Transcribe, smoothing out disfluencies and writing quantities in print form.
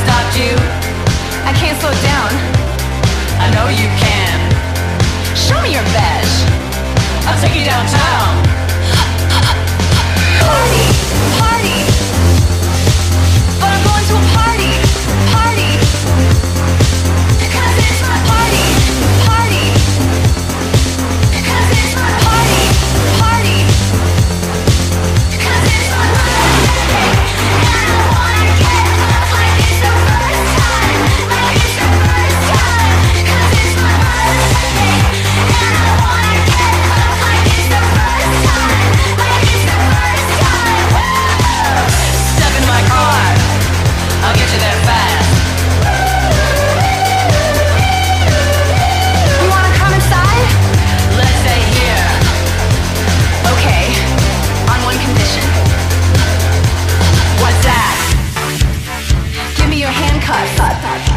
stopped you. I can't slow down. I know you can. Show me your badge. I'll take you downtown. Party, party. But I'm going to a party, party. 'Cause it's my party, party. 'Cause it's my party, party. 'Cause it's my birthday, and I wanna get up like it's the first time, like it's the first time. 'Cause it's my birthday, and I wanna get up like it's the first time, like it's the first time. Woo! Step in my car, I'll get you there fast. You wanna come inside? Let's stay here. Okay, on one condition. What's that? Give me your handcuffs.